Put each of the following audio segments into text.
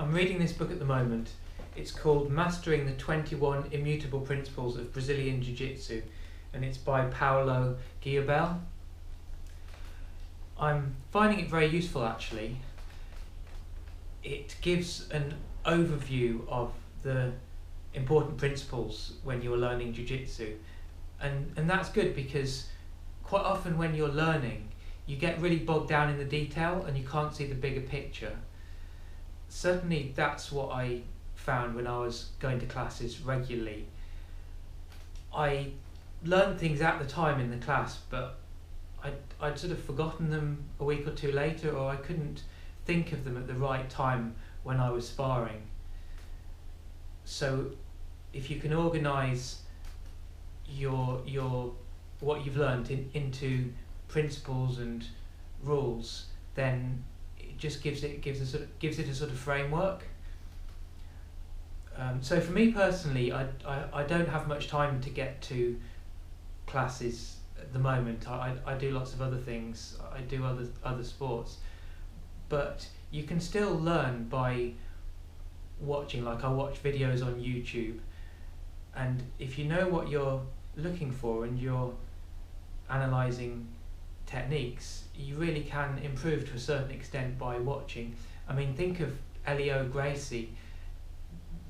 I'm reading this book at the moment. It's called Mastering the 21 Immutable Principles of Brazilian Jiu-Jitsu, and it's by Paulo Guillobel. I'm finding it very useful actually. It gives an overview of the important principles when you're learning Jiu-Jitsu, and that's good because quite often when you're learning you get really bogged down in the detail and you can't see the bigger picture. Certainly that's what I found when I was going to classes regularly. I learned things at the time in the class, but I'd sort of forgotten them a week or two later, or I couldn't think of them at the right time when I was sparring. So if you can organise your what you've learned into principles and rules, then it just gives it a sort of framework. So for me personally, I don't have much time to get to classes at the moment. I do lots of other things. I do other sports, but you can still learn by watching. Like I watch videos on YouTube, and if you know what you're looking for and you're analysing techniques, you really can improve to a certain extent by watching. I mean, think of Elio Gracie,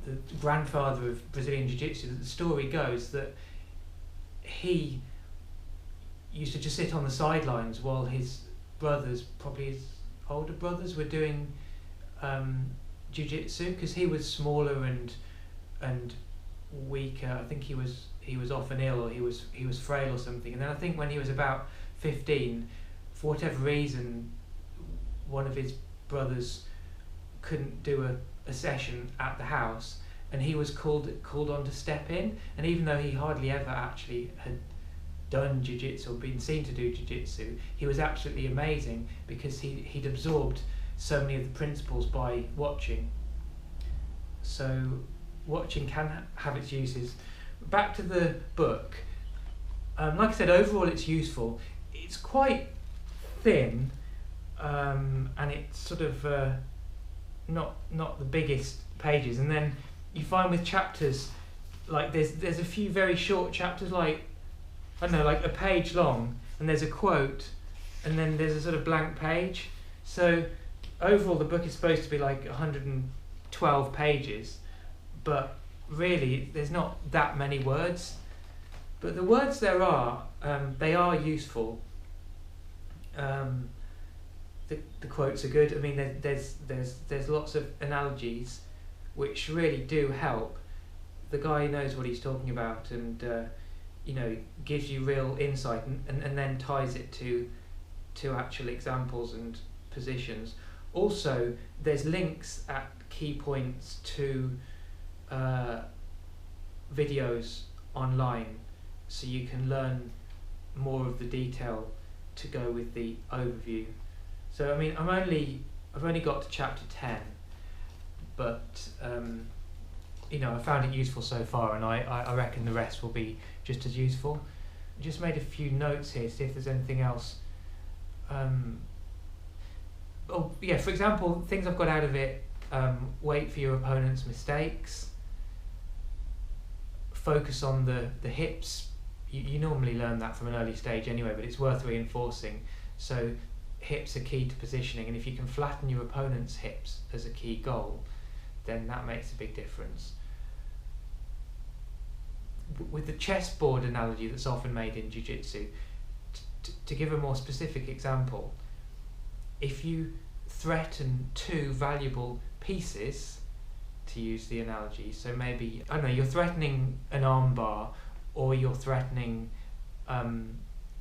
the grandfather of Brazilian Jiu-Jitsu. The story goes that he used to just sit on the sidelines while his brothers, probably his older brothers, were doing Jiu-Jitsu, because he was smaller and weaker. I think he was often ill, or he was frail or something. And then I think when he was about 15, for whatever reason, one of his brothers couldn't do a session at the house, and he was called on to step in. And even though he hardly ever actually had done jiu-jitsu or been seen to do jiu-jitsu, he was absolutely amazing because he'd absorbed so many of the principles by watching. So watching can have its uses. Back to the book. Like I said, overall it's useful. It's quite thin, and it's sort of not the biggest pages. And then you find with chapters, like there's a few very short chapters, like I don't know, like a page long, and there's a quote, and then there's a sort of blank page. So overall the book is supposed to be like 112 pages, but really there's not that many words. But the words there are, they are useful. The quotes are good. I mean, there's lots of analogies which really do help. The guy knows what he's talking about, and gives you real insight, and then ties it to actual examples and positions. Also, there's links at key points to videos online, so you can learn more of the detail to go with the overview. So I mean, I've only got to chapter 10, but I found it useful so far, and I reckon the rest will be just as useful. I just made a few notes here, see if there's anything else. For example, things I've got out of it: wait for your opponent's mistakes, focus on the hips. You normally learn that from an early stage anyway, but it's worth reinforcing. So hips are key to positioning, and if you can flatten your opponent's hips as a key goal, then that makes a big difference. With the chessboard analogy that's often made in Jiu-Jitsu, to give a more specific example, if you threaten two valuable pieces, to use the analogy, so maybe, I don't know, you're threatening an arm bar, or you're threatening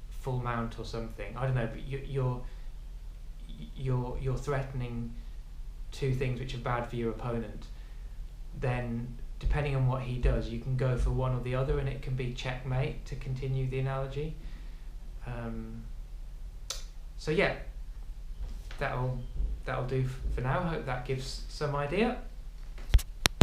full mount or something, I don't know, but you're threatening two things which are bad for your opponent, then depending on what he does, you can go for one or the other, and it can be checkmate, to continue the analogy. So yeah, that'll do for now. I hope that gives some idea.